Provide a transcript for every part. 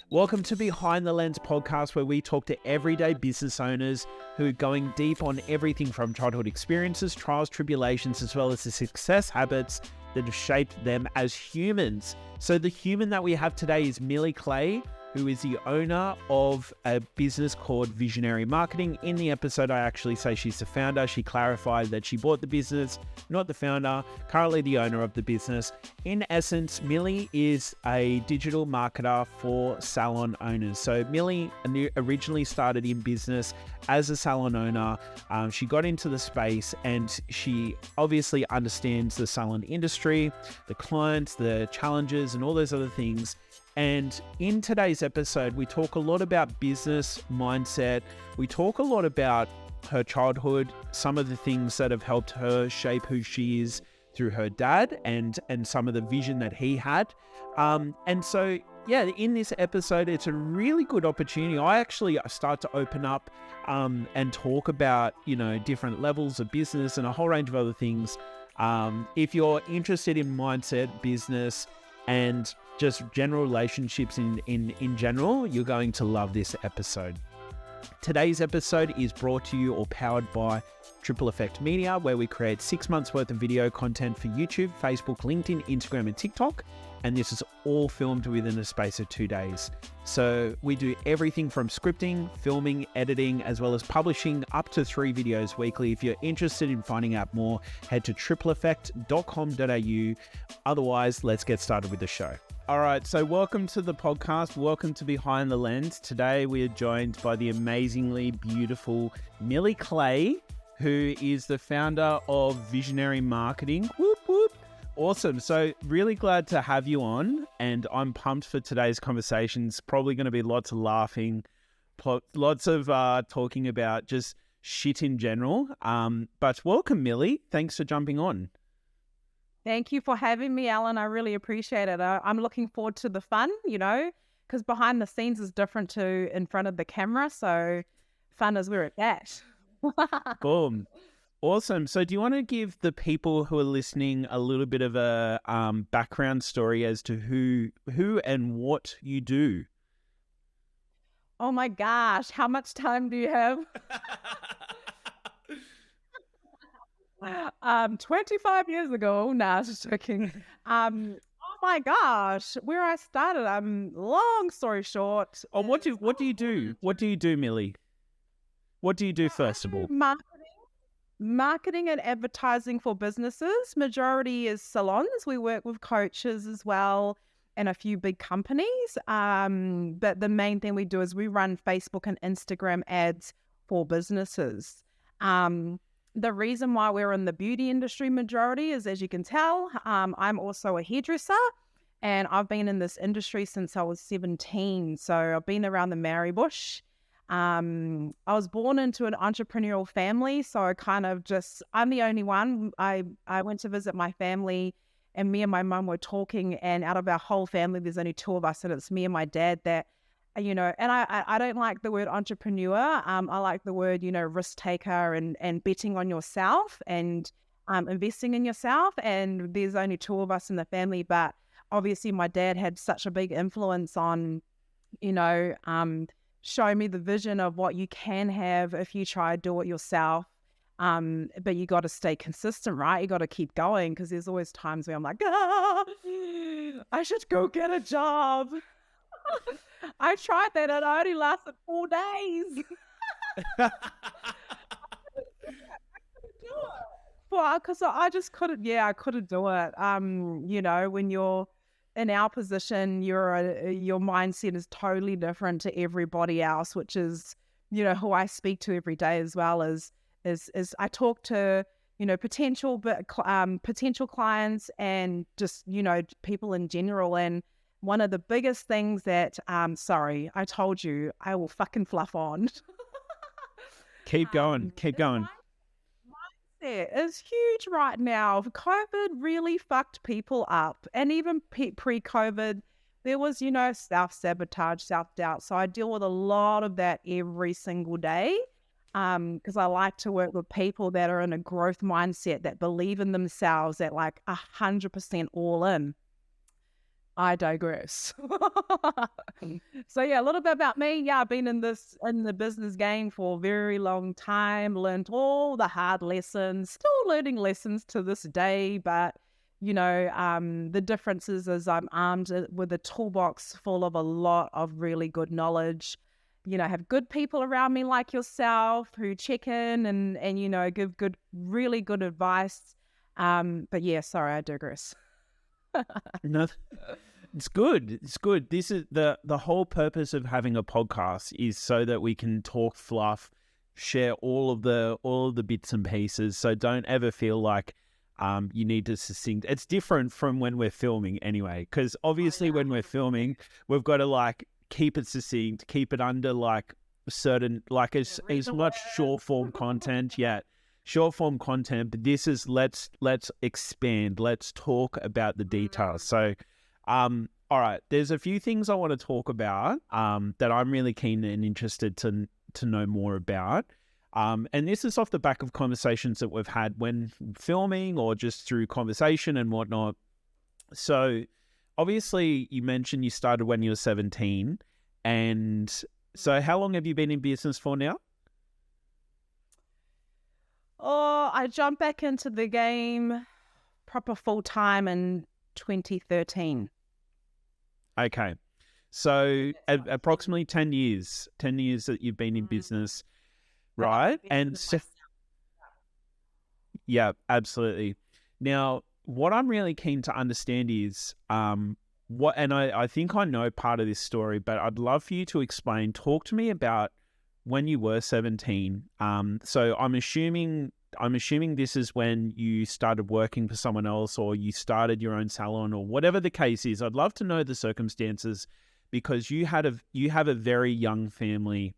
Welcome to Behind the Lens podcast, where we talk to everyday business owners who are going deep on everything from childhood experiences, trials, tribulations, as well as the success habits that have shaped them as humans. So the human that we have today is Millie Clay, who is the owner of a business called Visionary Marketing. In the episode, I actually say she's the founder. She clarified that she bought the business, not the founder, currently the owner of the business. In essence, Millie is a digital marketer for salon owners. So Millie originally started in business as a salon owner. She got into the space and she obviously understands the salon industry, the clients, the challenges, and all those other things. And in today's episode, we talk a lot about business mindset. We talk a lot about her childhood, some of the things that have helped her shape who she is through her dad and some of the vision that he had. And so, yeah, in this episode, it's a really good opportunity. I actually start to open up and talk about, different levels of business and a whole range of other things. If you're interested in mindset, business, and just general relationships in general, you're going to love this episode. Today's episode is brought to you or powered by Triple Effect Media, where we create 6 months worth of video content for YouTube, Facebook, LinkedIn, Instagram, and TikTok. And this is all filmed within a space of 2 days. So we do everything from scripting, filming, editing, as well as publishing up to 3 videos weekly. If you're interested in finding out more, head to tripleeffect.com.au. Otherwise, let's get started with the show. All right, so welcome to the podcast. Welcome to Behind the Lens. Today we are joined by the amazingly beautiful Millie Clay, who is the founder of Visionary Marketing. Whoop, whoop. Awesome. So really glad to have you on, and I'm pumped for today's conversations. Probably going to be lots of laughing, lots of talking about just shit in general. But welcome, Millie. Thanks for jumping on. Thank you for having me, Alan. I really appreciate it. I'm looking forward to the fun, because behind the scenes is different to in front of the camera. So fun is where it's at. Boom. Awesome. So do you want to give the people who are listening a little bit of a background story as to who and what you do? Oh my gosh. How much time do you have? 25 years ago. Nah, just joking. Oh my gosh. Where I started, long story short. Oh, what do you do? What do you do, Millie? What do you do first of all? Marketing and advertising for businesses. Majority is salons. We work with coaches as well and a few big companies. But the main thing we do is we run Facebook and Instagram ads for businesses. The reason why we're in the beauty industry majority is, as you can tell, I'm also a hairdresser, and I've been in this industry since I was 17. So I've been around the Maori bush. I was born into an entrepreneurial family, so I'm the only one. I went to visit my family, and me and my mum were talking, and out of our whole family, there's only 2 of us, and it's me and my dad that, and I don't like the word entrepreneur. I like the word, risk taker and betting on yourself and investing in yourself. And there's only 2 of us in the family, but obviously my dad had such a big influence on, show me the vision of what you can have if you try to do it yourself. But you got to stay consistent, right? You got to keep going, because there's always times where I'm like, I should go get a job. I tried that and I only lasted 4 days. I couldn't do it. I couldn't do it. When you're in our position, your mindset is totally different to everybody else, which is, who I speak to every day as well as I talk to, potential clients and just, people in general. And one of the biggest things that, sorry, I told you, I will fucking fluff on. Keep going. Mindset is huge right now. COVID really fucked people up. And even pre-COVID, there was, self-sabotage, self-doubt. So I deal with a lot of that every single day, because I like to work with people that are in a growth mindset, that believe in themselves, that 100% all in. I digress. So yeah, a little bit about me. Yeah, I've been in the business game for a very long time, learned all the hard lessons, still learning lessons to this day, but the difference is I'm armed with a toolbox full of a lot of really good knowledge. Have good people around me like yourself who check in and give really good advice. But yeah, sorry, I digress. No, it's good. It's good. This is the whole purpose of having a podcast is so that we can talk fluff, share all of the bits and pieces. So don't ever feel like you need to succinct. It's different from when we're filming anyway, because obviously when we're filming, we've got to like keep it succinct, keep it under like certain, like as much short form content. Yeah. Short form content, but this is let's expand. Let's talk about the details. So, all right, there's a few things I want to talk about that I'm really keen and interested to know more about. And this is off the back of conversations that we've had when filming or just through conversation and whatnot. So, obviously, you mentioned you started when you were 17, and so how long have you been in business for now? Oh, I jumped back into the game proper full time in 2013. Okay. So approximately 10 years that you've been in business, right? And so, yeah, absolutely. Now, what I'm really keen to understand is and I think I know part of this story, but I'd love for you to explain, talk to me about when you were 17, so I'm assuming this is when you started working for someone else or you started your own salon or whatever the case is. I'd love to know the circumstances because you have a very young family,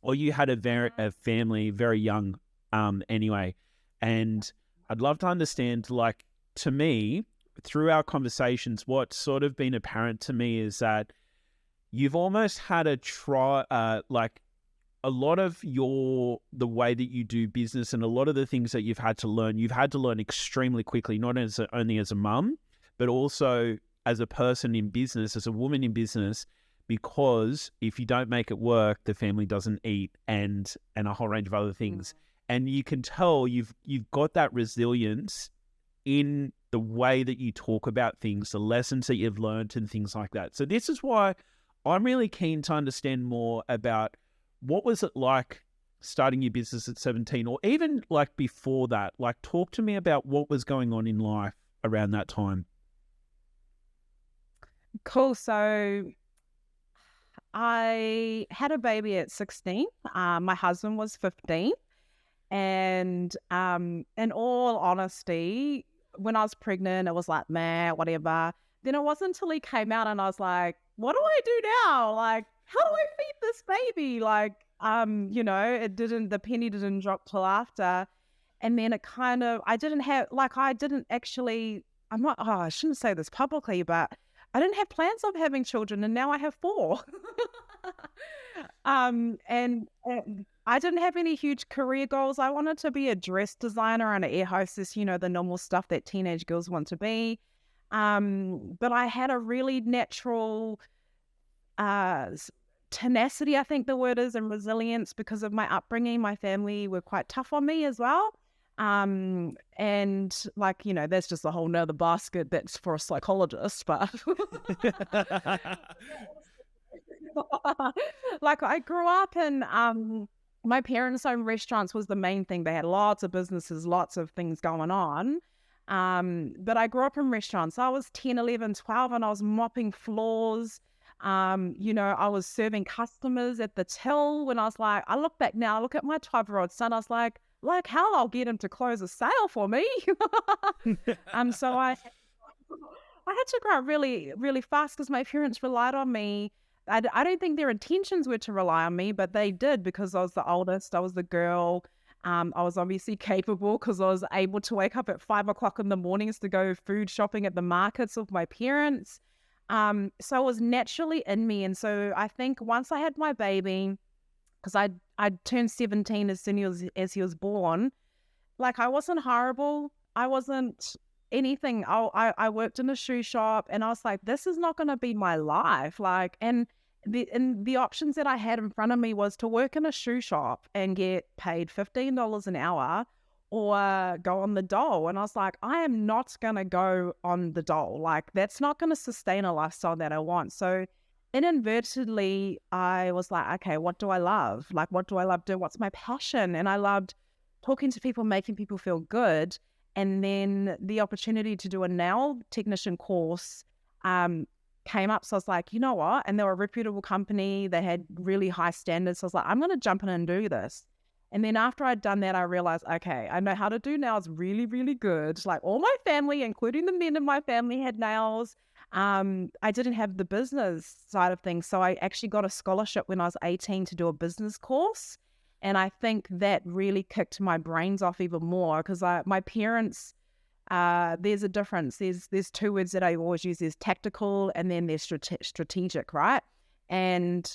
or you had a family very young anyway. And I'd love to understand, like, to me, through our conversations, what's sort of been apparent to me is that you've almost had a lot of the way that you do business and a lot of the things that you've had to learn extremely quickly, not only as a mum, but also as a person in business, as a woman in business, because if you don't make it work, the family doesn't eat and a whole range of other things. And you can tell you've got that resilience in the way that you talk about things, the lessons that you've learned and things like that. So this is why I'm really keen to understand more about what was it like starting your business at 17, or even like before that? Like, talk to me about what was going on in life around that time. Cool. So I had a baby at 16. My husband was 15. And in all honesty, when I was pregnant, it was like, man, whatever. Then it wasn't until he came out and I was like, what do I do now? Like, how do I feed this baby? Like, the penny didn't drop till after. And then it kind of, I shouldn't say this publicly, but I didn't have plans of having children, and now I have 4. And I didn't have any huge career goals. I wanted to be a dress designer and an air hostess, the normal stuff that teenage girls want to be. But I had a really natural tenacity, I think the word is, and resilience because of my upbringing. My family were quite tough on me as well. And like, that's just a whole nother basket that's for a psychologist, but like I grew up in, my parents' own restaurants was the main thing. They had lots of businesses, lots of things going on. But I grew up in restaurants. I was 10, 11, 12, and I was mopping floors. I was serving customers at the till when I was like, I look back now, I look at my 12-year-old son, I was like hell, I'll get him to close a sale for me. So I had to grow up really, really fast because my parents relied on me. I don't think their intentions were to rely on me, but they did because I was the oldest, I was the girl. I was obviously capable because I was able to wake up at 5 o'clock in the mornings to go food shopping at the markets with my parents. So it was naturally in me. And so I think once I had my baby, because I turned 17 as soon as he was born, like I wasn't horrible. I wasn't anything. I worked in a shoe shop, and I was like, this is not going to be my life. Like, and the options that I had in front of me was to work in a shoe shop and get paid $15 an hour, or go on the dole. And I was like, I am not going to go on the dole. Like, that's not going to sustain a lifestyle that I want. So inadvertently, I was like, okay, what do I love? Like, what do I love doing? What's my passion? And I loved talking to people, making people feel good. And then the opportunity to do a nail technician course came up. So I was like, you know what? And they were a reputable company. They had really high standards. So I was like, I'm going to jump in and do this. And then after I'd done that, I realized, okay, I know how to do nails really, really good. Like, all my family, including the men in my family, had nails. I didn't have the business side of things. So I actually got a scholarship when I was 18 to do a business course. And I think that really kicked my brains off even more, because my parents, there's a difference. There's two words that I always use. There's tactical, and then there's strategic, right? And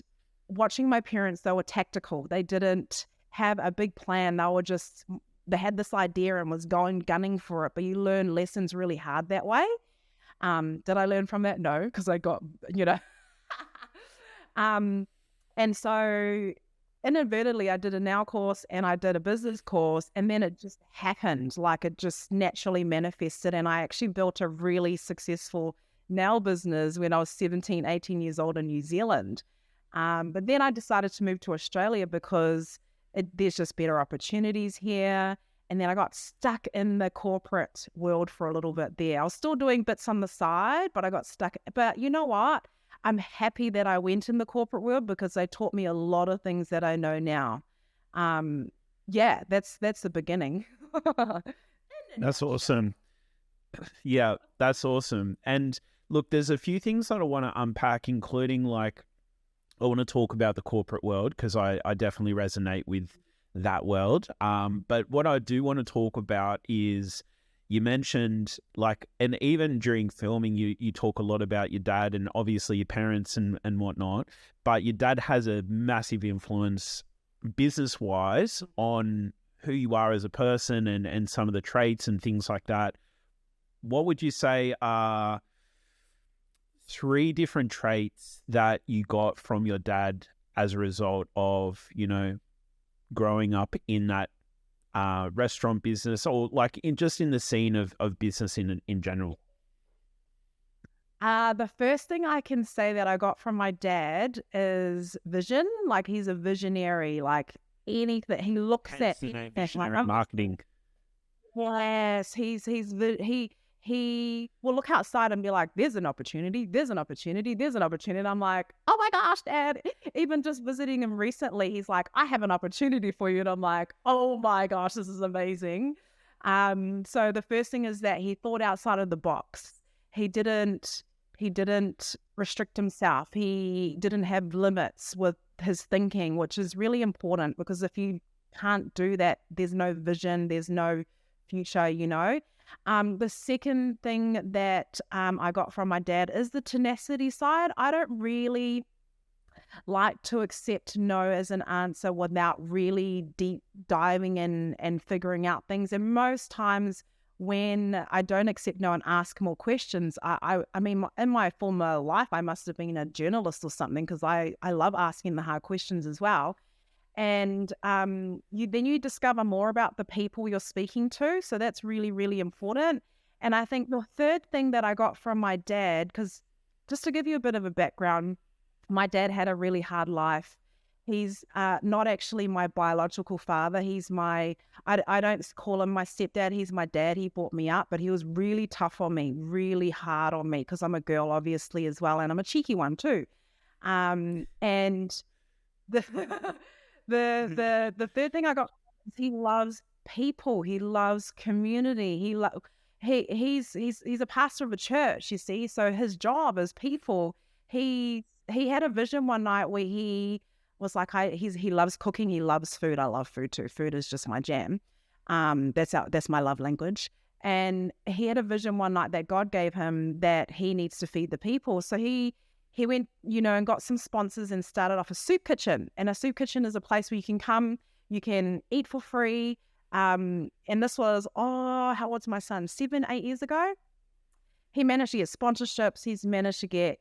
watching my parents, they were tactical. They didn't have a big plan. They had this idea and was gunning for it. But you learn lessons really hard that way. Did I learn from that? No, because I got, and so inadvertently, I did a nail course and I did a business course, and then it just happened. Like, it just naturally manifested, and I actually built a really successful nail business when I was 17, 18 years old in New Zealand. But then I decided to move to Australia because there's just better opportunities here. And then I got stuck in the corporate world for a little bit there. I was still doing bits on the side, but I got stuck. But you know what? I'm happy that I went in the corporate world, because they taught me a lot of things that I know now. Yeah, that's the beginning. That's awesome. Yeah, that's awesome. And look, there's a few things that I want to unpack, including, like, I want to talk about the corporate world, because I definitely resonate with that world. But what I do want to talk about is, you mentioned, like, and even during filming, you talk a lot about your dad and obviously your parents and whatnot, but your dad has a massive influence business-wise on who you are as a person and some of the traits and things like that. What would you say are 3 different traits that you got from your dad as a result of, growing up in that restaurant business, or like in the scene of business in general? The first thing I can say that I got from my dad is vision. Like, he's a visionary. Like, anything he looks at, visionary marketing. Yes, he will look outside and be like, there's an opportunity, there's an opportunity, there's an opportunity. And I'm like, oh my gosh, Dad. Even just visiting him recently, he's like, I have an opportunity for you. And I'm like, oh my gosh, this is amazing. So the first thing is that he thought outside of the box. He didn't restrict himself. He didn't have limits with his thinking, which is really important, because if you can't do that, there's no vision, there's no future, The second thing that I got from my dad is the tenacity side. I don't really like to accept no as an answer without really deep diving in and figuring out things. And most times when I don't accept no and ask more questions, I mean, in my former life, I must have been a journalist or something, because I love asking the hard questions as well. And you discover more about the people you're speaking to. So that's really, really important. And I think the third thing that I got from my dad, because just to give you a bit of a background, my dad had a really hard life. He's not actually my biological father. He's I don't call him my stepdad. He's my dad. He brought me up, but he was really tough on me, really hard on me, because I'm a girl, obviously, as well. And I'm a cheeky one too. And the the third thing I got is he loves people. He loves community. He's a pastor of a church, you see. So his job is people. He had a vision one night where he was like, he loves cooking. He loves food. I love food too. Food is just my jam. That's my love language. And he had a vision one night that God gave him that he needs to feed the people. So he went, and got some sponsors and started off a soup kitchen. And a soup kitchen is a place where you can come, you can eat for free. And this was, how old's my son? 7, 8 years ago. He managed to get sponsorships. He's managed to get,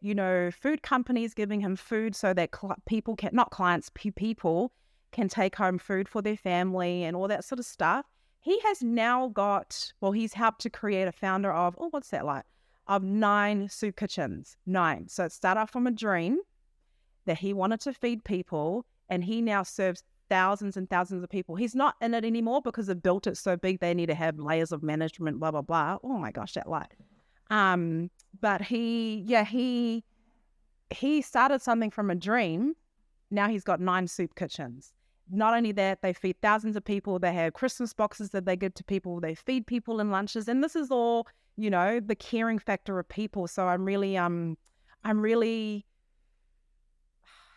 food companies giving him food so that people can, not clients, people can take home food for their family and all that sort of stuff. He has now he's helped to create a founder of, what's that like? Of 9 soup kitchens. 9. So it started off from a dream that he wanted to feed people, and he now serves thousands and thousands of people. He's not in it anymore because they've built it so big they need to have layers of management, blah, blah, blah. Oh my gosh, that light. But he started something from a dream. Now he's got 9 soup kitchens. Not only that, they feed thousands of people. They have Christmas boxes that they give to people. They feed people in lunches. And this is all, the caring factor of people. So I'm really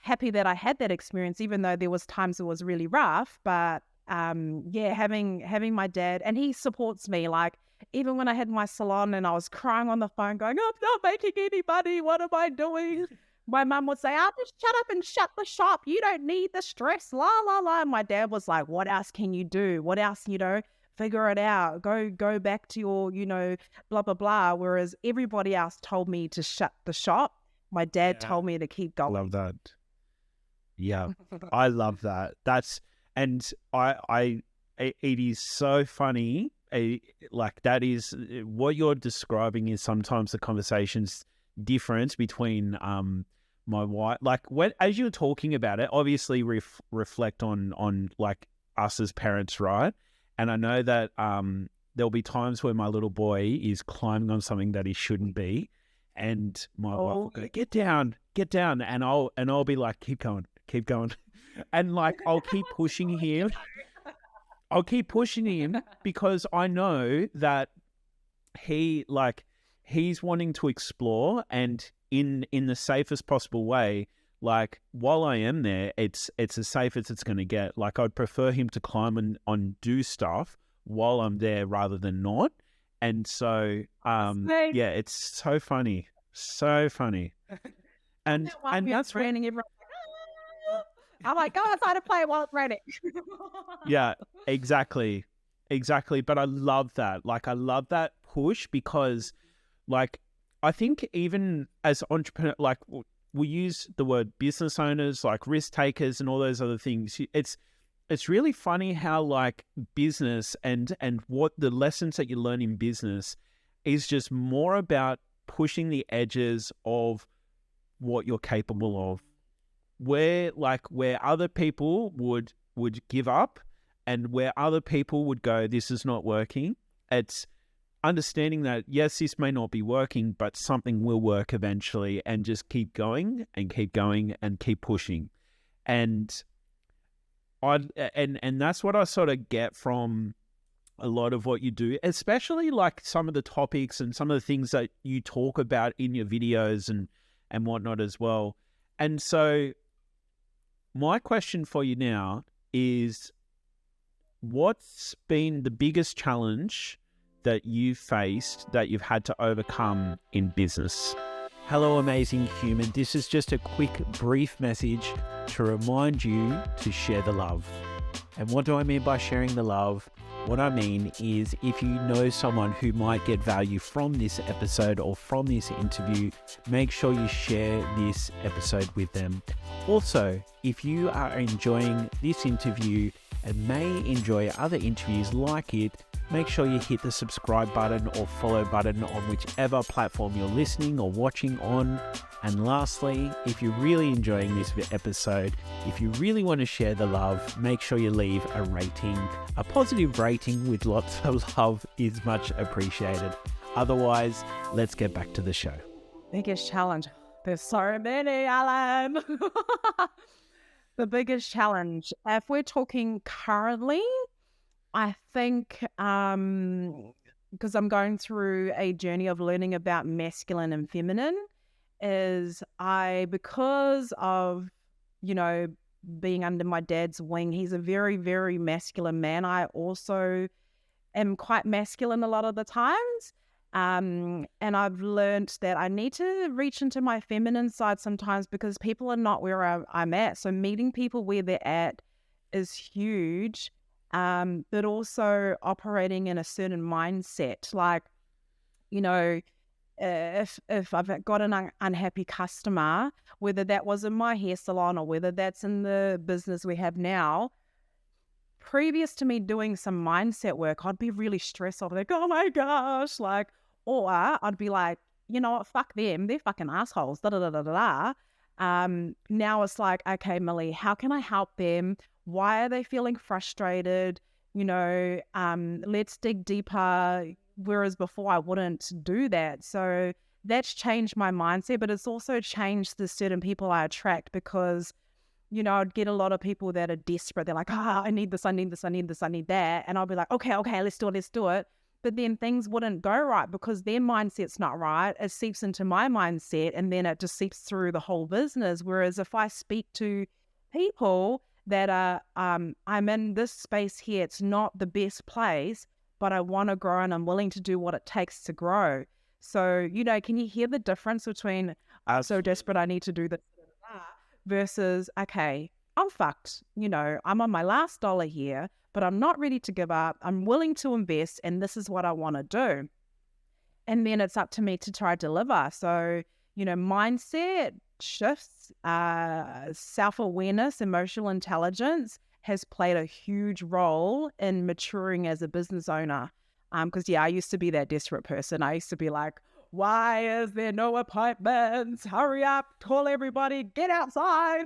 happy that I had that experience, even though there was times it was really rough. But having my dad, and he supports me. Like, even when I had my salon and I was crying on the phone going, I'm not making any money, what am I doing? My mum would say, just shut up and shut the shop. You don't need the stress, la, la, la. And my dad was like, what else can you do? What else, figure it out. Go back to your, blah, blah, blah. Whereas everybody else told me to shut the shop. My dad told me to keep going. I love that. Yeah, I love that. It is so funny. Like, that is what you're describing is sometimes the conversations difference between my wife, like, when as you're talking about it, obviously reflect on like us as parents, right? And I know that there'll be times where my little boy is climbing on something that he shouldn't be, and my wife will go, get down, and I'll be like, keep going, and like I'll keep pushing him. Because I know that he's wanting to explore, and in the safest possible way. Like, while I am there, it's as safe as it's going to get. Like, I'd prefer him to climb and do stuff while I'm there rather than not. And so, it's so funny, and that's raining. Everyone, I'm like, go outside and play while it's raining. Yeah, exactly. But I love that. Like, I love that push because, like, I think even as entrepreneur, like, we use the word business owners, like risk takers and all those other things. It's really funny how, like, business and what the lessons that you learn in business is just more about pushing the edges of what you're capable of. Where other people would give up, and where other people would go, this is not working. It's understanding that, yes, this may not be working, but something will work eventually, and just keep going and keep pushing. And that's what I sort of get from a lot of what you do, especially like some of the topics and some of the things that you talk about in your videos and whatnot as well. And so my question for you now is, what's been the biggest challenge that you've faced, that you've had to overcome in business? Hello, amazing human. This is just a quick, brief message to remind you to share the love. And what do I mean by sharing the love? What I mean is, if you know someone who might get value from this episode or from this interview, make sure you share this episode with them. Also, if you are enjoying this interview and may enjoy other interviews like it, make sure you hit the subscribe button or follow button on whichever platform you're listening or watching on. And lastly, if you're really enjoying this episode, if you really want to share the love, make sure you leave a rating. A positive rating with lots of love is much appreciated. Otherwise, let's get back to the show. Biggest challenge. There's so many, Alan. The biggest challenge, if we're talking currently, I think, because I'm going through a journey of learning about masculine and feminine, is because of, being under my dad's wing, he's a very, very masculine man. I also am quite masculine a lot of the times. And I've learned that I need to reach into my feminine side sometimes, because people are not where I'm at. So meeting people where they're at is huge. but also operating in a certain mindset. Like, you know, if I've got an unhappy customer, whether that was in my hair salon or whether that's in the business we have now, previous to me doing some mindset work, I'd be really stressed. I'd be like, oh my gosh, like, or I'd be like, you know what, fuck them, they're fucking assholes, da da da da da. Now it's like, okay, Millie, how can I help them? Why are they feeling frustrated? Let's dig deeper. Whereas before I wouldn't do that. So that's changed my mindset, but it's also changed the certain people I attract because, I'd get a lot of people that are desperate. They're like, I need this, I need this, I need this, I need that. And I'll be like, okay, let's do it. But then things wouldn't go right because their mindset's not right. It seeps into my mindset and then it just seeps through the whole business. Whereas if I speak to people that are, I'm in this space here, it's not the best place, but I want to grow and I'm willing to do what it takes to grow. So, can you hear the difference between I'm so desperate I need to do this versus, okay, I'm fucked. I'm on my last dollar here, but I'm not ready to give up. I'm willing to invest and this is what I want to do. And then it's up to me to try to deliver. So, mindset shifts, self-awareness, emotional intelligence has played a huge role in maturing as a business owner. Because, I used to be that desperate person. I used to be like, why is there no appointments? Hurry up, call everybody, get outside.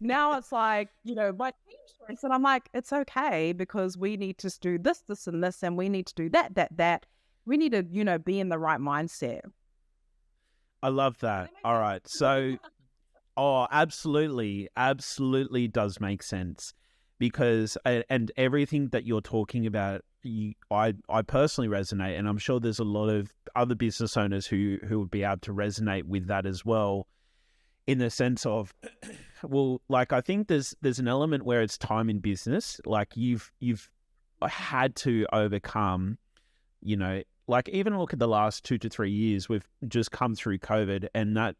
Now it's like, my team stress. And I'm like, it's okay because we need to do this, this, and this, and we need to do that. We need to, be in the right mindset. I love that. All right. So, absolutely does make sense because, and everything that you're talking about, I personally resonate, and I'm sure there's a lot of other business owners who would be able to resonate with that as well, in the sense of, well, like I think there's an element where it's time in business, like you've had to overcome, like even look at the last 2 to 3 years, we've just come through COVID, and that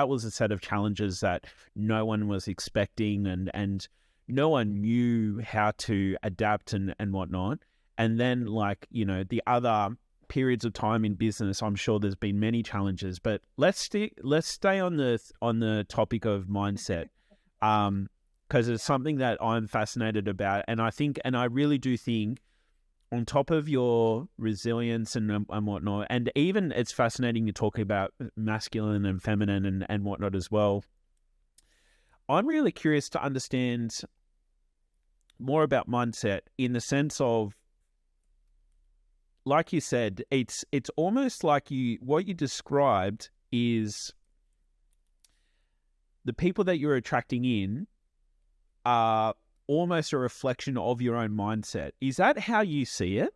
was a set of challenges that no one was expecting, and no one knew how to adapt and whatnot. And then the other periods of time in business, I'm sure there's been many challenges, but let's stay on the topic of mindset, because it's something that I'm fascinated about, and I really do think, on top of your resilience and whatnot, and even it's fascinating you talking about masculine and feminine and whatnot as well. I'm really curious to understand more about mindset in the sense of, like you said, it's almost like what you described is the people that you're attracting in are almost a reflection of your own mindset. Is that how you see it?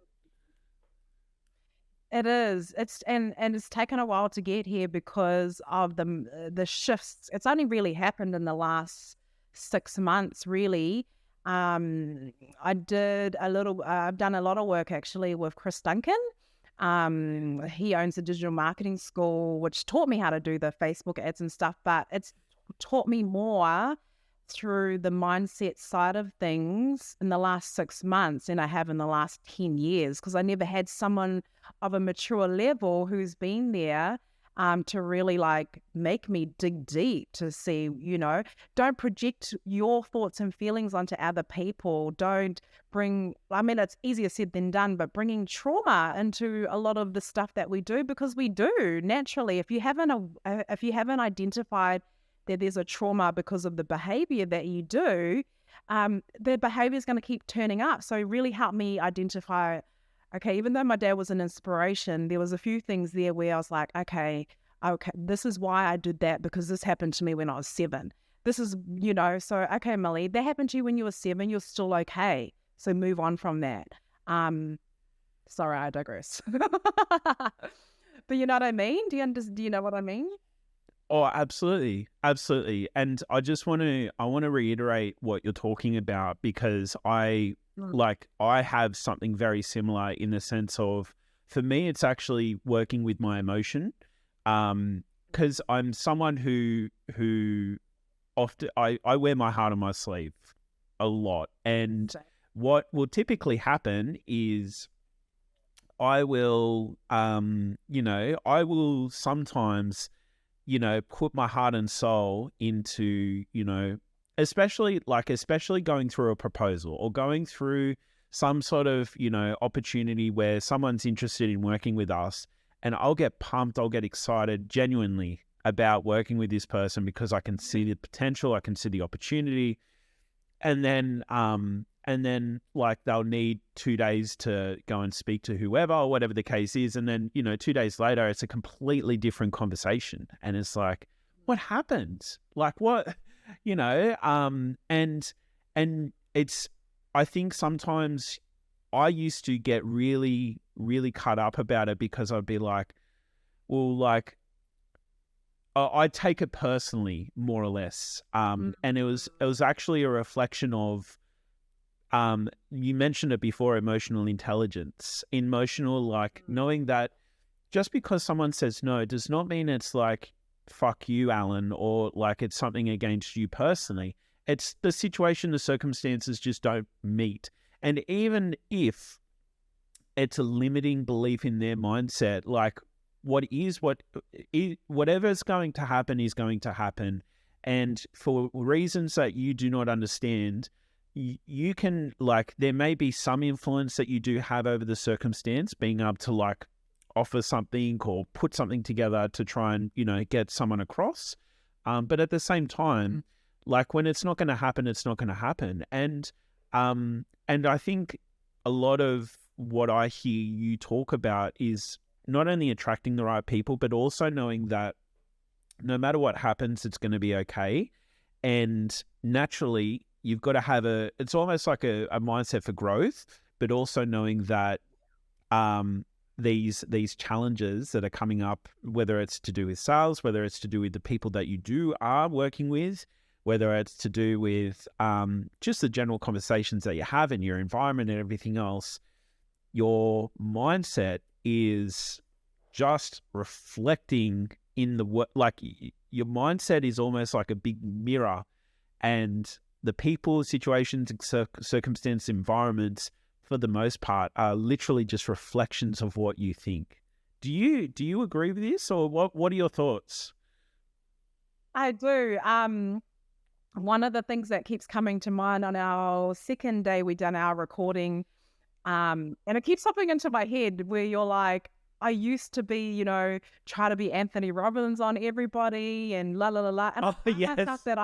It is. And it's taken a while to get here because of the shifts. It's only really happened in the last 6 months, really. I've done a lot of work actually with Chris Duncan. He owns a digital marketing school, which taught me how to do the Facebook ads and stuff, but it's taught me more through the mindset side of things in the last 6 months than I have in the last 10 years, because I never had someone of a mature level who's been there to really make me dig deep to see, don't project your thoughts and feelings onto other people. Don't it's easier said than done, but bringing trauma into a lot of the stuff that we do, because we do naturally. If you haven't identified that there's a trauma because of the behavior that you do, the behavior is going to keep turning up. So it really helped me identify, okay, even though my dad was an inspiration, there was a few things there where I was like, okay, this is why I did that, because this happened to me when I was 7. This is, so, okay, Millie, that happened to you when you were 7, you're still okay. So move on from that. Sorry, I digress. But you know what I mean? Do you know what I mean? Oh, absolutely. Absolutely. And I want to reiterate what you're talking about, because I have something very similar in the sense of, for me, it's actually working with my emotion. Because I'm someone who often, I wear my heart on my sleeve a lot. And what will typically happen is I will, I will sometimes, put my heart and soul into, especially going through a proposal or going through some sort of, opportunity where someone's interested in working with us, and I'll get pumped, I'll get excited genuinely about working with this person because I can see the potential, I can see the opportunity. And then like they'll need 2 days to go and speak to whoever or whatever the case is. And then, 2 days later, it's a completely different conversation. And it's like, what happened? Like what, and it's, I think sometimes I used to get really, really cut up about it because I'd be like, well, like, I take it personally, more or less. And it was actually a reflection of, you mentioned it before, emotional intelligence, knowing that just because someone says no does not mean it's like, fuck you, Alan, or like it's something against you personally. It's the situation, the circumstances just don't meet. And even if it's a limiting belief in their mindset, like whatever's going to happen is going to happen. And for reasons that you do not understand, you can, like, there may be some influence that you do have over the circumstance, being able to like offer something or put something together to try and, get someone across. But at the same time, like when it's not going to happen, it's not going to happen. And I think a lot of what I hear you talk about is not only attracting the right people, but also knowing that no matter what happens, it's going to be okay. And naturally, you've got to have it's almost like a mindset for growth, but also knowing that these challenges that are coming up, whether it's to do with sales, whether it's to do with the people that you are working with, whether it's to do with just the general conversations that you have in your environment and everything else, your mindset is just reflecting in your mindset is almost like a big mirror, and the people, situations, circumstances, environments, for the most part, are literally just reflections of what you think. Do you agree with this, or what are your thoughts? I do. One of the things that keeps coming to mind on our second day we done our recording, and it keeps popping into my head where you're like, I used to be, try to be Anthony Robbins on everybody and la la la la. And Yes. I thought that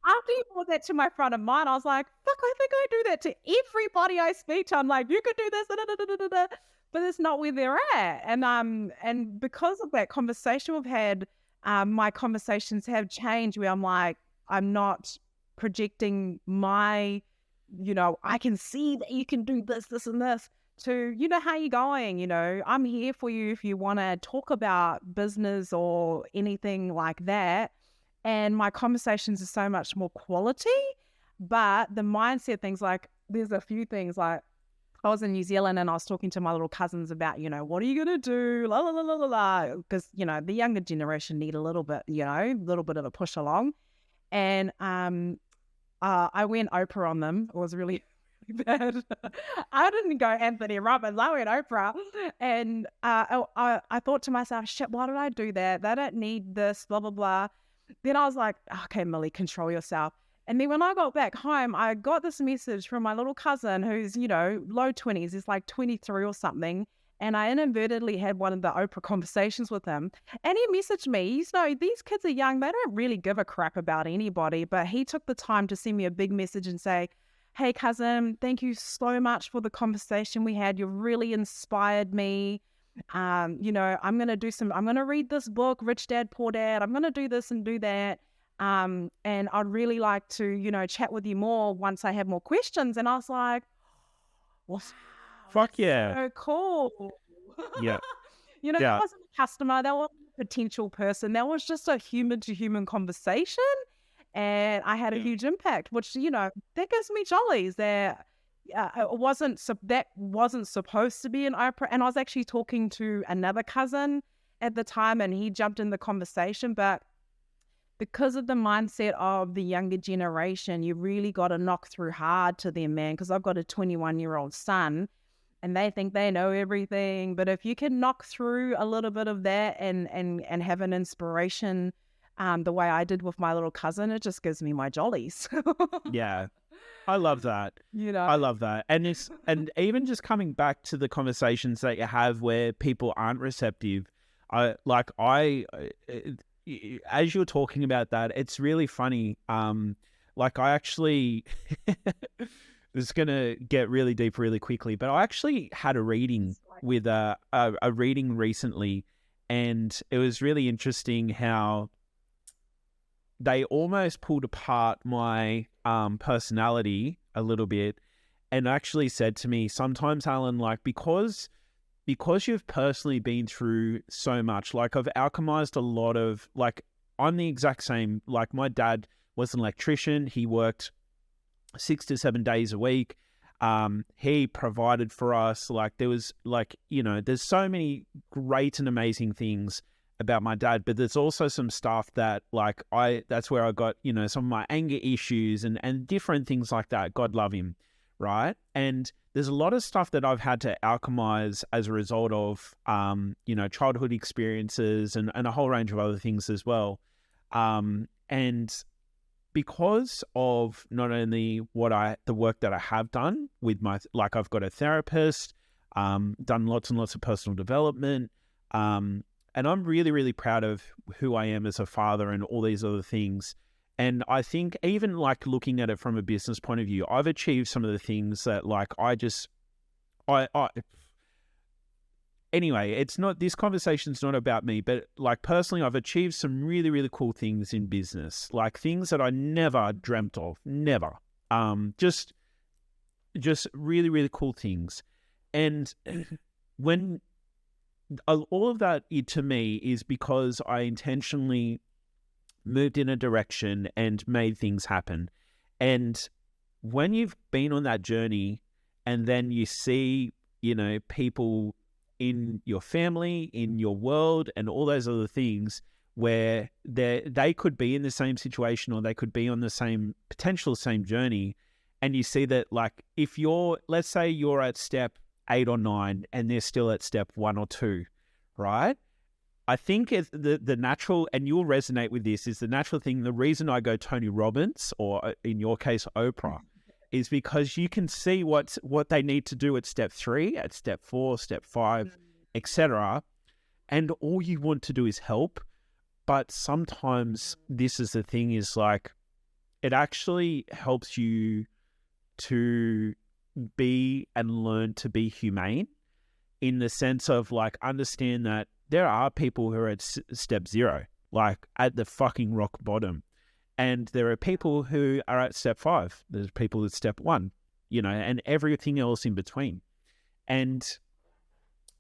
after you brought that to my front of mind, I was like, fuck, I think I do that to everybody I speak to. I'm like, you could do this, da, da, da, da, da, da. But it's not where they're at. And because of that conversation we've had, my conversations have changed where I'm like, I'm not projecting my, I can see that you can do this, this, and this, to, how you going? I'm here for you if you want to talk about business or anything like that. And my conversations are so much more quality, but the mindset things, like there's a few things, like I was in New Zealand and I was talking to my little cousins about, what are you going to do? La, la, la, la, la, la. Because, the younger generation need a little bit of a push along. And I went Oprah on them. It was really bad. I didn't go Anthony Robbins. I went Oprah. And I thought to myself, shit, why did I do that? They don't need this, blah, blah, blah. Then I was like, okay, Millie, control yourself. And then when I got back home, I got this message from my little cousin who's, low 20s. He's like 23 or something. And I inadvertently had one of the Oprah conversations with him. And he messaged me, these kids are young. They don't really give a crap about anybody. But he took the time to send me a big message and say, hey, cousin, thank you so much for the conversation we had. You really inspired me. I'm going to read this book, Rich Dad, Poor Dad. I'm going to do this and do that. And I'd really like to, chat with you more once I have more questions. And I was like, wow, fuck yeah. So cool. Yeah. That wasn't a customer. That wasn't a potential person. That was just a human to human conversation. And I had a huge impact, which, that gives me jollies. That wasn't supposed to be an Oprah. And I was actually talking to another cousin at the time, and he jumped in the conversation. But because of the mindset of the younger generation, you really got to knock through hard to them, man. Because I've got a 21-year-old son and they think they know everything. But if you can knock through a little bit of that and have an inspiration, the way I did with my little cousin, it just gives me my jollies. Yeah. I love that. You know, I love that. And even just coming back to the conversations that you have where people aren't receptive, as you're talking about that, it's really funny. Like I actually, it's going to get really deep really quickly, but I actually had a reading with a reading recently, and it was really interesting how they almost pulled apart my personality a little bit and actually said to me, sometimes, Alan, like, because you've personally been through so much, like I've alchemized a lot of, like, I'm the exact same. Like my dad was an electrician. He worked 6 to 7 days a week. He provided for us. Like there was like, you know, there's so many great and amazing things about my dad, but there's also some stuff that like that's where I got, you know, some of my anger issues and different things like that. God love him. Right. And there's a lot of stuff that I've had to alchemize as a result of, you know, childhood experiences and a whole range of other things as well. And because of not only the work that I have done with like I've got a therapist, done lots and lots of personal development, and I'm really, really proud of who I am as a father and all these other things. And I think even like looking at it from a business point of view, I've achieved some of the things that like anyway, it's not, this conversation's not about me, but like personally, I've achieved some really, really cool things in business, like things that I never dreamt of, never. Just really, really cool things. And when all of that to me is because I intentionally moved in a direction and made things happen. And when you've been on that journey and then you see, you know, people in your family, in your world and all those other things where they could be in the same situation or they could be on the same journey. And you see that like, if let's say you're at step 8 or 9 and they're still at step 1 or 2, right? I think the natural, and you'll resonate with this, is the natural thing. The reason I go Tony Robbins, or in your case, Oprah, is because you can see what they need to do at step 3, at step 4, step 5, etc. And all you want to do is help. But sometimes this is the thing, is like, it actually helps you to be and learn to be humane, in the sense of like, understand that there are people who are at step 0, like at the fucking rock bottom. And there are people who are at step 5. There's people at step 1, you know, and everything else in between. And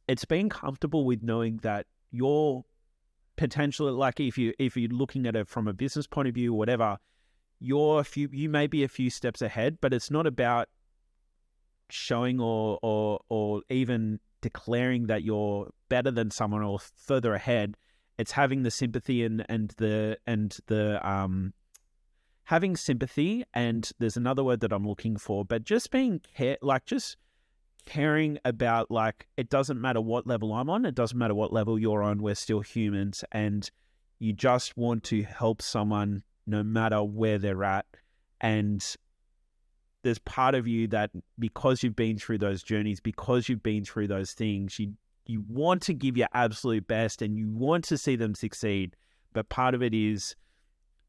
it's being comfortable with knowing that your potential, like if you're looking at it from a business point of view or whatever, you may be a few steps ahead, but it's not about showing or even declaring that you're better than someone or further ahead. It's having the sympathy and the having sympathy, and there's another word that I'm looking for, but just being just caring about, like, it doesn't matter what level I'm on, it doesn't matter what level you're on, we're still humans, and you just want to help someone no matter where they're at. And there's part of you that, because you've been through those journeys, because you've been through those things, you want to give your absolute best and you want to see them succeed. But part of it is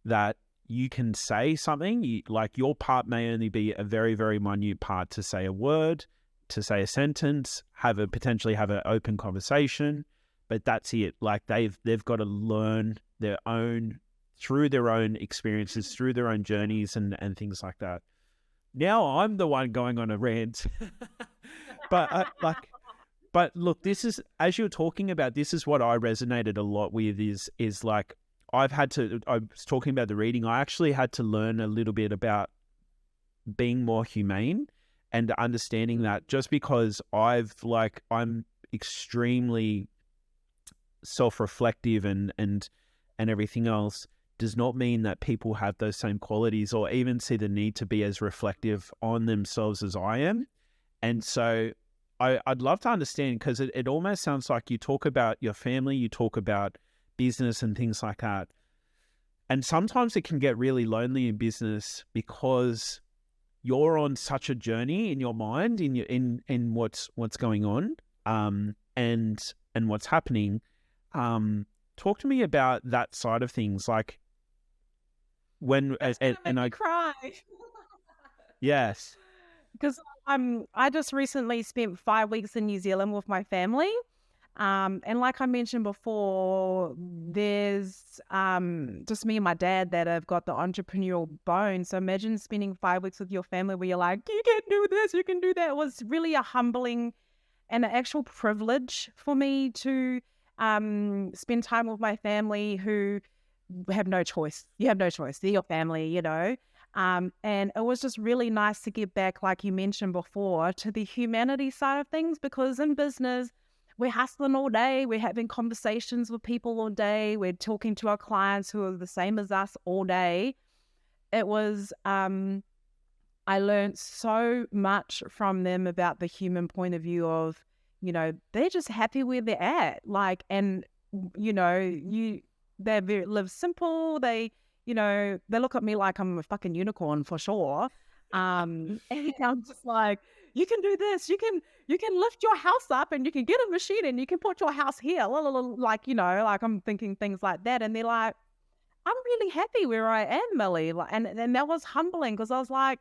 that you can say something, like your part may only be a very, very minute part, to say a word, to say a sentence, potentially have an open conversation, but that's it. Like they've got to learn through their own experiences, through their own journeys and things like that. Now I'm the one going on a rant, but look, this is, as you're talking about, this is what I resonated a lot with is like, I was talking about the reading, I actually had to learn a little bit about being more humane and understanding that just because I'm extremely self-reflective and everything else, does not mean that people have those same qualities or even see the need to be as reflective on themselves as I am. And so I'd love to understand, because it almost sounds like you talk about your family, you talk about business and things like that. And sometimes it can get really lonely in business because you're on such a journey in your mind, in what's going on, and what's happening. Talk to me about that side of things, like when and I cry. Yes. Because I just recently spent 5 weeks in New Zealand with my family. And like I mentioned before, there's just me and my dad that have got the entrepreneurial bone. So imagine spending 5 weeks with your family where you're like, you can do this, you can do that. It was really a humbling and an actual privilege for me to spend time with my family who have no choice. You have no choice. They're your family, you know. And it was just really nice to get back, like you mentioned before, to the humanity side of things, because in business, we're hustling all day. We're having conversations with people all day. We're talking to our clients who are the same as us all day. It was, I learned so much from them about the human point of view of, you know, they're just happy where they're at. Like, and, you know, they live simple. They, you know, they look at me like I'm a fucking unicorn for sure. And I'm just like, you can do this. You can lift your house up and you can get a machine and you can put your house here. Like, you know, like I'm thinking things like that. And they're like, I'm really happy where I am, Millie. And that was humbling, because I was like,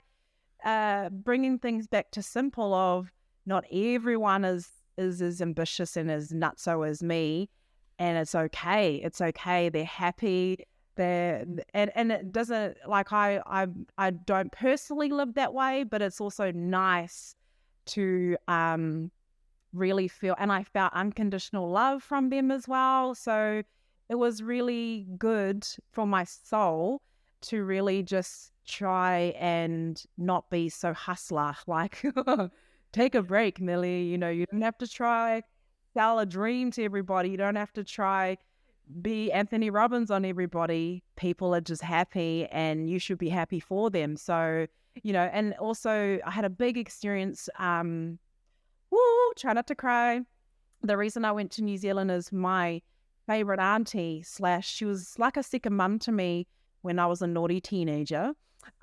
bringing things back to simple of not everyone is as ambitious and as nutso as me. And it's okay. It's okay. They're happy. And it doesn't, like, I don't personally live that way, but it's also nice to really feel, and I felt unconditional love from them as well. So it was really good for my soul to really just try and not be so hustler, like take a break, Millie. You know, you don't have to try sell a dream to everybody. You don't have to try be Anthony Robbins on everybody. People are just happy and you should be happy for them. So, you know, and also I had a big experience, try not to cry. The reason I went to New Zealand is my favorite auntie / she was like a second mum to me when I was a naughty teenager.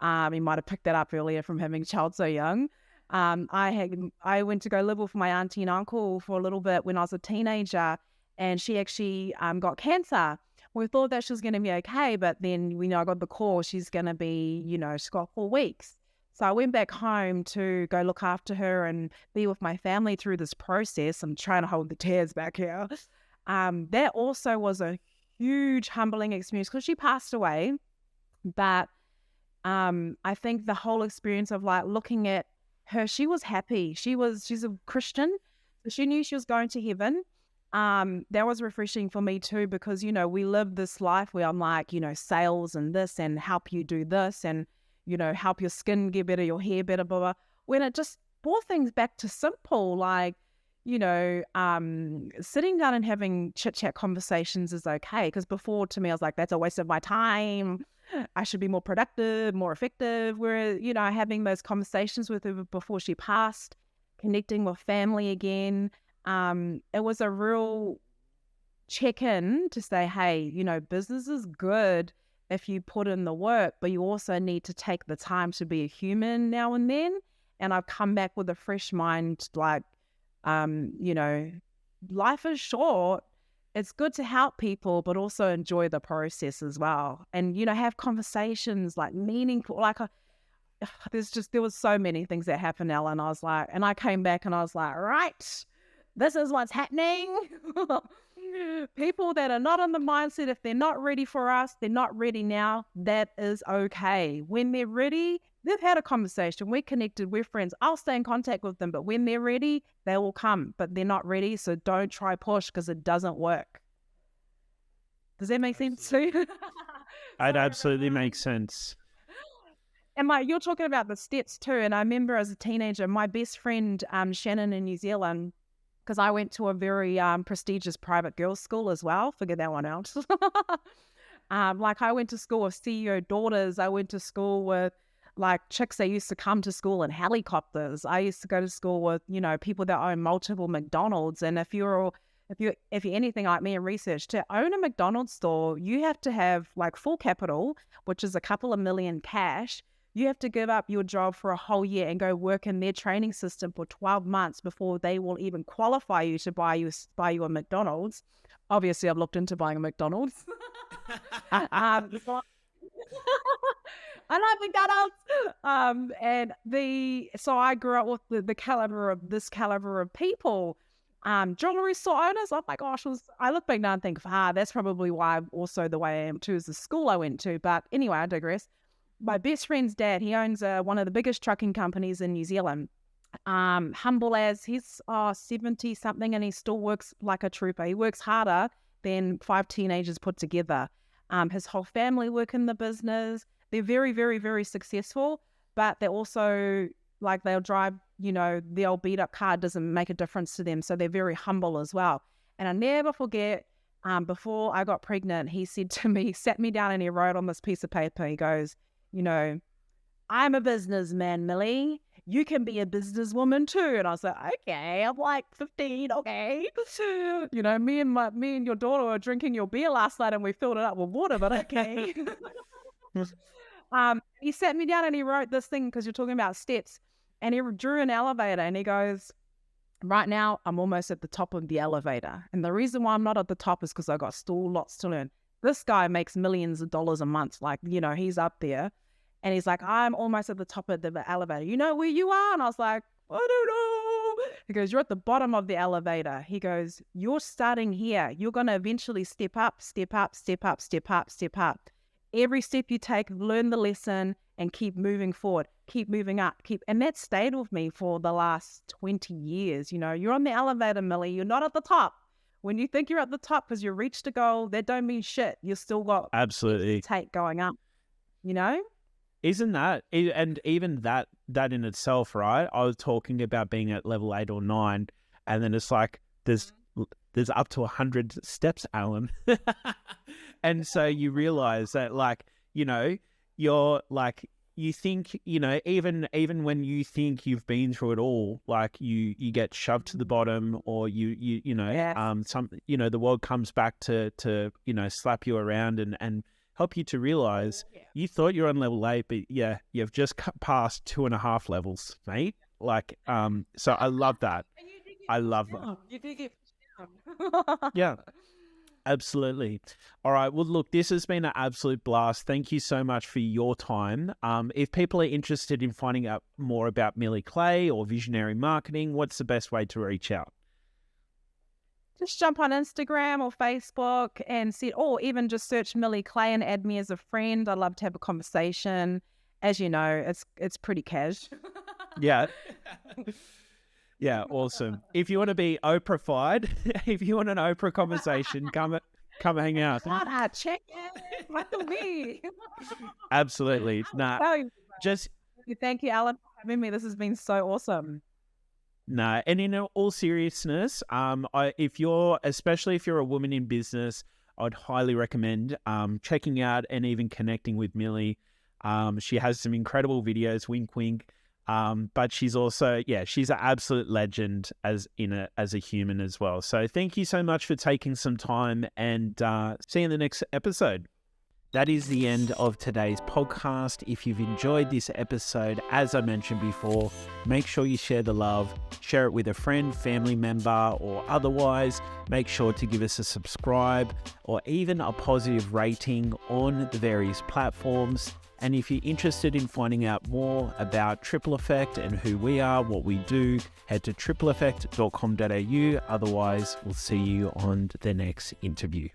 You might have picked that up earlier from having a child so young. I went to go live with my auntie and uncle for a little bit when I was a teenager, and she actually got cancer. We thought that she was going to be okay, but then I got the call she's going to be, you know, she's got 4 weeks. So I went back home to go look after her and be with my family through this process. I'm trying to hold the tears back here. That also was a huge humbling experience because she passed away. But I think the whole experience of like looking at her, she was happy. She's a Christian. So she knew she was going to heaven. That was refreshing for me too, because, you know, we live this life where I'm like, you know, sales and this and help you do this and, you know, help your skin get better, your hair better, blah, blah. When it just brought things back to simple, like, you know, sitting down and having chit-chat conversations is okay. Because before, to me, I was like, that's a waste of my time. I should be more productive, more effective. Whereas, you know, having those conversations with her before she passed, connecting with family again, it was a real check-in to say, hey, you know, business is good if you put in the work, but you also need to take the time to be a human now and then. And I've come back with a fresh mind, like, you know, life is short. It's good to help people, but also enjoy the process as well. And, you know, have conversations like meaningful, like there was so many things that happened, Ellen. I was like, and I came back and I was like, right, this is what's happening. People that are not on the mindset, if they're not ready for us, they're not ready now. That is okay. When they're ready, they've had a conversation. We're connected. We're friends. I'll stay in contact with them. But when they're ready, they will come. But they're not ready. So don't try push because it doesn't work. Does that make sense too? It absolutely makes sense. And you're talking about the steps too. And I remember as a teenager, my best friend, Shannon in New Zealand, because I went to a very prestigious private girls' school as well. Figure that one out. Like I went to school with CEO daughters. I went to school with like chicks that used to come to school in helicopters. I used to go to school with, you know, people that own multiple McDonald's. And if you're anything like me in research, to own a McDonald's store, you have to have like full capital, which is a couple of million cash. You have to give up your job for a whole year and go work in their training system for 12 months before they will even qualify you to buy you a McDonald's. Obviously, I've looked into buying a McDonald's. I like McDonald's. So I grew up with the caliber of people. Jewelry store owners, oh my gosh, I look back now and think, that's probably why I'm also the way I am too, is the school I went to. But anyway, I digress. My best friend's dad, he owns one of the biggest trucking companies in New Zealand. Humble as, he's 70 something and he still works like a trooper. He works harder than 5 teenagers put together. His whole family work in the business. They're very, very, very successful, but they're also like, they'll drive, you know, the old beat up car doesn't make a difference to them. So they're very humble as well. And I never forget, before I got pregnant, he said to me, he sat me down and he wrote on this piece of paper, he goes, you know, I'm a businessman, Millie. You can be a businesswoman too. And I was like, okay, I'm like 15, okay. You know, me and your daughter were drinking your beer last night and we filled it up with water, but okay. He sat me down and he wrote this thing, because you're talking about steps, and he drew an elevator and he goes, right now I'm almost at the top of the elevator. And the reason why I'm not at the top is because I got still lots to learn. This guy makes millions of dollars a month. Like, you know, he's up there. And he's like, I'm almost at the top of the elevator. You know where you are? And I was like, I don't know. He goes, you're at the bottom of the elevator. He goes, you're starting here. You're going to eventually step up, step up, step up, step up, step up. Every step you take, learn the lesson and keep moving forward, keep moving up, and that stayed with me for the last 20 years. You know, you're on the elevator, Millie. You're not at the top. When you think you're at the top because you reached a goal, that don't mean shit. You still got absolutely to take going up, you know? Isn't that, and even that in itself, right? I was talking about being at level 8 or 9, and then it's like there's up to 100 steps, Alan. And so you realize that, like, you know, you're like, you think, you know, even when you think you've been through it all, like you get shoved to the bottom, or you know, yes. Some, you know, the world comes back to you know, slap you around and help you to realize you thought you're on level 8, but yeah, you've just past 2.5 levels, mate. Like, so I love that. I love that. You did get pushed down. Yeah, absolutely. All right. Well, look, this has been an absolute blast. Thank you so much for your time. If people are interested in finding out more about Millie Clay or visionary marketing, what's the best way to reach out? Just jump on Instagram or Facebook and see, or even just search Millie Clay and add me as a friend. I'd love to have a conversation. As you know, it's pretty cash. Yeah. Yeah, awesome. If you want to be Oprah-fied, if you want an Oprah conversation, come hang out. Check it. Like me. Absolutely. Thank you, Alan, for having me. This has been so awesome. No, and in all seriousness, especially if you're a woman in business, I'd highly recommend checking out and even connecting with Millie. She has some incredible videos, wink, wink. But she's also, she's an absolute legend as a human as well. So thank you so much for taking some time, and see you in the next episode. That is the end of today's podcast. If you've enjoyed this episode, as I mentioned before, make sure you share the love, share it with a friend, family member, or otherwise. Make sure to give us a subscribe or even a positive rating on the various platforms. And if you're interested in finding out more about Triple Effect and who we are, what we do, head to tripleeffect.com.au. Otherwise, we'll see you on the next interview.